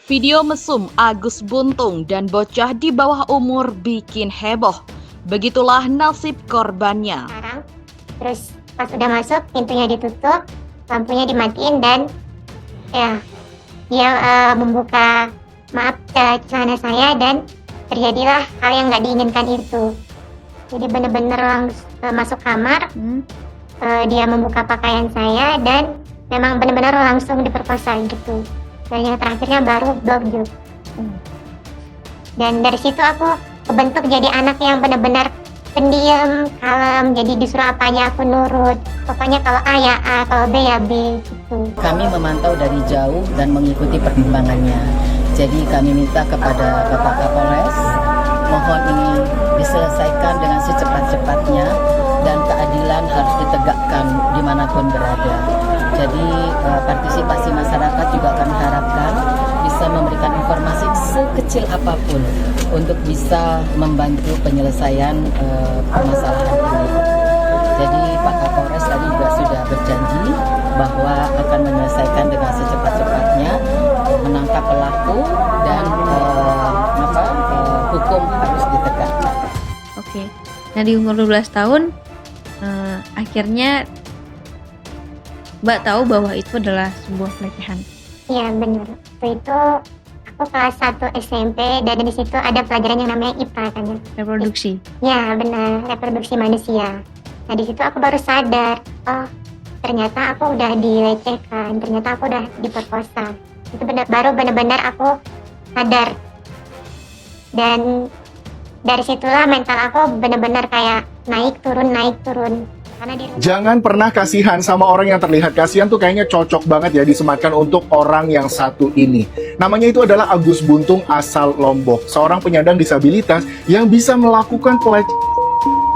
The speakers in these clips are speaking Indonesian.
Video mesum Agus Buntung dan bocah di bawah umur bikin heboh. Begitulah nasib korbannya. Terus pas udah masuk, pintunya ditutup, lampunya dimatiin, dan ya dia membuka celana saya, dan terjadilah hal yang nggak diinginkan itu. Jadi bener-bener langsung masuk kamar, dia membuka pakaian saya, dan memang benar-benar langsung diperkosa gitu. Dan yang terakhirnya baru blowjob. Dan dari situ aku kebentuk jadi anak yang benar-benar pendiam, kalem, jadi disuruh apa aja aku nurut. Pokoknya kalau A ya A, kalau B ya B gitu. Kami memantau dari jauh dan mengikuti perkembangannya. Jadi kami minta kepada Bapak Kapolres, mohon ini diselesaikan dengan secepat-cepatnya dan keadilan harus ditegakkan dimanapun berada. Jadi partisipasi masyarakat juga kami harapkan bisa memberikan informasi sekecil apapun untuk bisa membantu penyelesaian permasalahan ini. Jadi Pak Kapolres tadi juga sudah berjanji bahwa akan menyelesaikan dengan secepat-cepatnya, menangkap pelaku dan hukum harus ditegakkan. Oke. Nah, di umur 12 tahun akhirnya Mbak tahu bahwa itu adalah sebuah pelecehan. Iya benar. Waktu itu aku kelas 1 SMP, dan di situ ada pelajaran yang namanya IPA kan ya. Reproduksi. Ya benar, reproduksi manusia. Nah di situ aku baru sadar, oh ternyata aku udah dilecehkan, ternyata aku udah diperkosa. Itu baru benar-benar aku sadar. Dan dari situlah mental aku benar-benar kayak naik turun. Jangan pernah kasihan sama orang yang terlihat kasihan tuh, kayaknya cocok banget ya disematkan untuk orang yang satu ini. Namanya itu adalah Agus Buntung asal Lombok, seorang penyandang disabilitas yang bisa melakukan pelecehan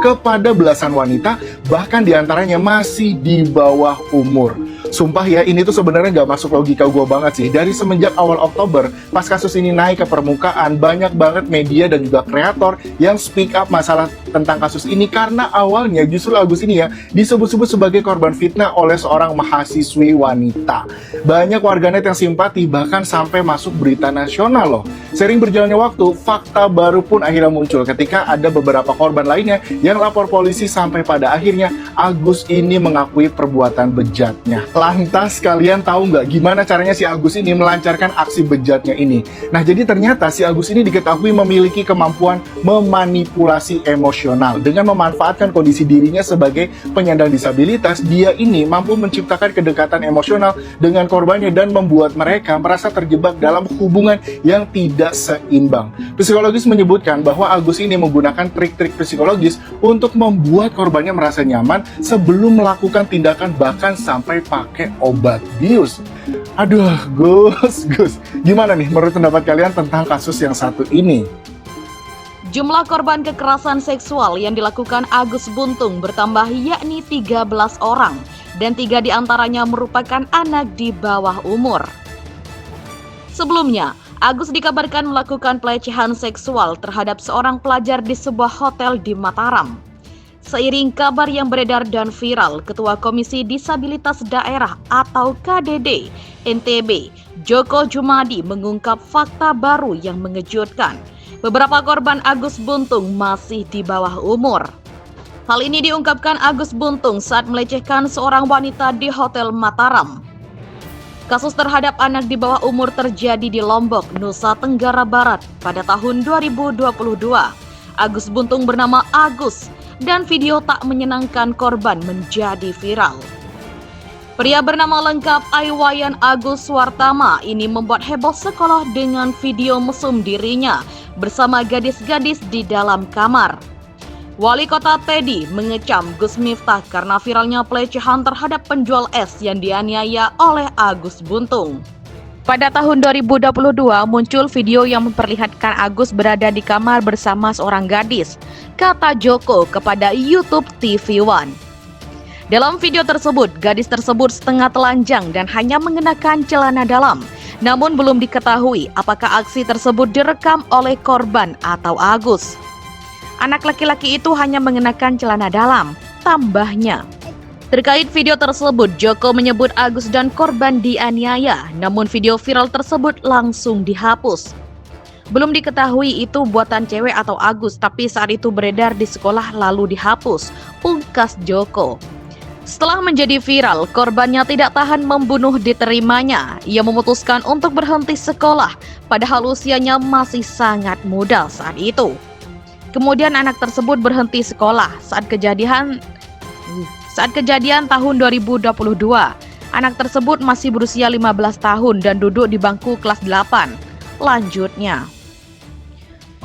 kepada belasan wanita, bahkan diantaranya masih di bawah umur. Sumpah ya, ini tuh sebenarnya nggak masuk logika gue banget sih. Dari semenjak awal Oktober, pas kasus ini naik ke permukaan, banyak banget media dan juga kreator yang speak up masalah tentang kasus ini, karena awalnya justru Agus ini ya disebut-sebut sebagai korban fitnah oleh seorang mahasiswi wanita. Banyak warganet yang simpati, bahkan sampai masuk berita nasional loh. Sering berjalannya waktu, fakta baru pun akhirnya muncul ketika ada beberapa korban lainnya yang lapor polisi, sampai pada akhirnya Agus ini mengakui perbuatan bejatnya. Lantas kalian tahu nggak gimana caranya si Agus ini melancarkan aksi bejatnya ini? Nah, jadi ternyata si Agus ini diketahui memiliki kemampuan memanipulasi emosional. Dengan memanfaatkan kondisi dirinya sebagai penyandang disabilitas, dia ini mampu menciptakan kedekatan emosional dengan korbannya dan membuat mereka merasa terjebak dalam hubungan yang tidak seimbang. Psikologis menyebutkan bahwa Agus ini menggunakan trik-trik psikologis untuk membuat korbannya merasa nyaman sebelum melakukan tindakan, bahkan sampai pakai obat bius. Aduh, Gus, gimana nih menurut pendapat kalian tentang kasus yang satu ini? Jumlah korban kekerasan seksual yang dilakukan Agus Buntung bertambah, yakni 13 orang, dan 3 diantaranya merupakan anak di bawah umur. Sebelumnya, Agus dikabarkan melakukan pelecehan seksual terhadap seorang pelajar di sebuah hotel di Mataram. Seiring kabar yang beredar dan viral, Ketua Komisi Disabilitas Daerah atau KDD NTB, Joko Jumadi, mengungkap fakta baru yang mengejutkan. Beberapa korban Agus Buntung masih di bawah umur. Hal ini diungkapkan Agus Buntung saat melecehkan seorang wanita di Hotel Mataram. Kasus terhadap anak di bawah umur terjadi di Lombok, Nusa Tenggara Barat pada tahun 2022. Agus Buntung bernama Agus, dan video tak menyenangkan korban menjadi viral. Pria bernama lengkap Aiwayan Agus Wartama ini membuat heboh sekolah dengan video mesum dirinya bersama gadis-gadis di dalam kamar. Wali Kota Tedi mengecam Gus Miftah karena viralnya pelecehan terhadap penjual es yang dianiaya oleh Agus Buntung. Pada tahun 2022 muncul video yang memperlihatkan Agus berada di kamar bersama seorang gadis, kata Joko kepada YouTube TV One. Dalam video tersebut, gadis tersebut setengah telanjang dan hanya mengenakan celana dalam. Namun belum diketahui apakah aksi tersebut direkam oleh korban atau Agus. Anak laki-laki itu hanya mengenakan celana dalam, tambahnya. Terkait video tersebut, Joko menyebut Agus dan korban dianiaya, namun video viral tersebut langsung dihapus. Belum diketahui itu buatan cewek atau Agus, tapi saat itu beredar di sekolah lalu dihapus, pungkas Joko. Setelah menjadi viral, korbannya tidak tahan membunuh diterimanya. Ia memutuskan untuk berhenti sekolah, padahal usianya masih sangat muda saat itu. Kemudian anak tersebut berhenti sekolah saat kejadian tahun 2022. Anak tersebut masih berusia 15 tahun dan duduk di bangku kelas 8. Lanjutnya,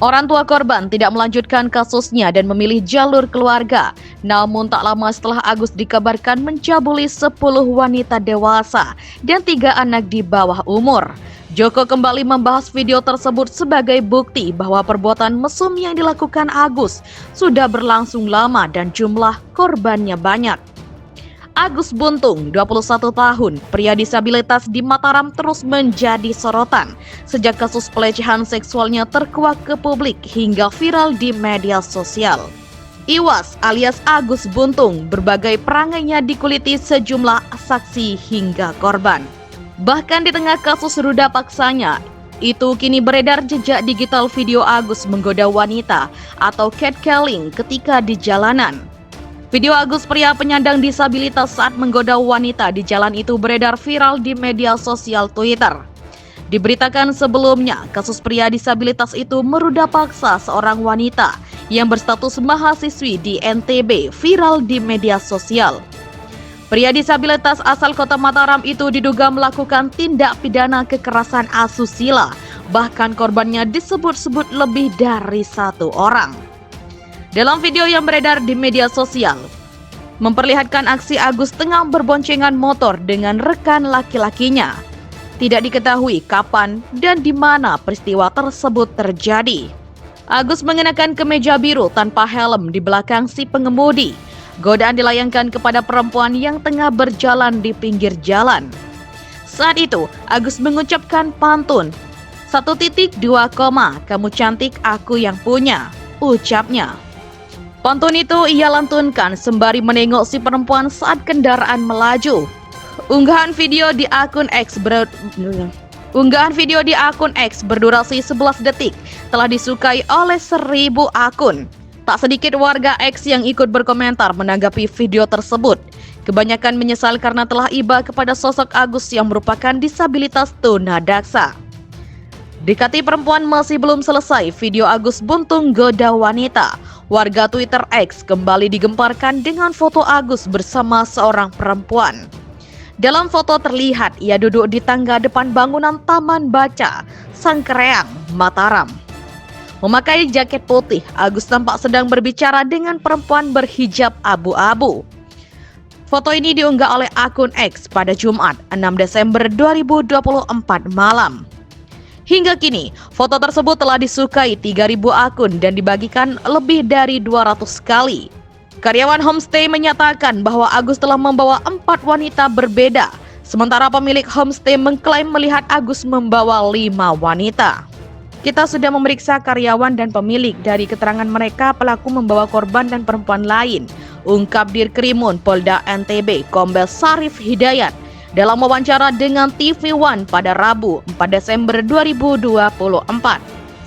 orang tua korban tidak melanjutkan kasusnya dan memilih jalur keluarga. Namun tak lama setelah Agus dikabarkan mencabuli 10 wanita dewasa dan 3 anak di bawah umur. Joko kembali membahas video tersebut sebagai bukti bahwa perbuatan mesum yang dilakukan Agus sudah berlangsung lama dan jumlah korbannya banyak. Agus Buntung, 21 tahun, pria disabilitas di Mataram terus menjadi sorotan sejak kasus pelecehan seksualnya terkuak ke publik hingga viral di media sosial. Iwas alias Agus Buntung, berbagai perangainya dikuliti sejumlah saksi hingga korban. Bahkan di tengah kasus ruda paksanya, itu kini beredar jejak digital video Agus menggoda wanita atau catcalling ketika di jalanan. Video Agus pria penyandang disabilitas saat menggoda wanita di jalan itu beredar viral di media sosial Twitter. Diberitakan sebelumnya, kasus pria disabilitas itu meruda paksa seorang wanita yang berstatus mahasiswi di NTB viral di media sosial. Pria disabilitas asal kota Mataram itu diduga melakukan tindak pidana kekerasan asusila, bahkan korbannya disebut-sebut lebih dari 1 orang. Dalam video yang beredar di media sosial, memperlihatkan aksi Agus tengah berboncengan motor dengan rekan laki-lakinya. Tidak diketahui kapan dan di mana peristiwa tersebut terjadi. Agus mengenakan kemeja biru tanpa helm di belakang si pengemudi. Godaan dilayangkan kepada perempuan yang tengah berjalan di pinggir jalan. Saat itu, Agus mengucapkan pantun, 1.2, kamu cantik aku yang punya, ucapnya. Pantun itu ia lantunkan sembari menengok si perempuan saat kendaraan melaju. Unggahan video di akun X berdurasi 11 detik telah disukai oleh 1000 akun. Tak sedikit warga X yang ikut berkomentar menanggapi video tersebut. Kebanyakan menyesal karena telah iba kepada sosok Agus yang merupakan disabilitas tunadaksa. Dekati perempuan masih belum selesai, video Agus Buntung goda wanita. Warga Twitter X kembali digemparkan dengan foto Agus bersama seorang perempuan. Dalam foto terlihat ia duduk di tangga depan bangunan Taman Baca, Sangkreang, Mataram. Memakai jaket putih, Agus tampak sedang berbicara dengan perempuan berhijab abu-abu. Foto ini diunggah oleh akun X pada Jumat, 6 Desember 2024 malam. Hingga kini, foto tersebut telah disukai 3.000 akun dan dibagikan lebih dari 200 kali. Karyawan homestay menyatakan bahwa Agus telah membawa 4 wanita berbeda, sementara pemilik homestay mengklaim melihat Agus membawa 5 wanita. Kita sudah memeriksa karyawan dan pemilik. Dari keterangan mereka, pelaku membawa korban dan perempuan lain, ungkap Dirkrimun Polda NTB Kombes Sarif Hidayat dalam wawancara dengan TV One pada Rabu 4 Desember 2024.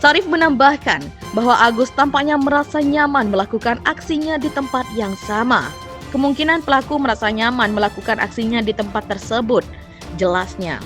Sarif menambahkan bahwa Agus tampaknya merasa nyaman melakukan aksinya di tempat yang sama. Kemungkinan pelaku merasa nyaman melakukan aksinya di tempat tersebut, jelasnya.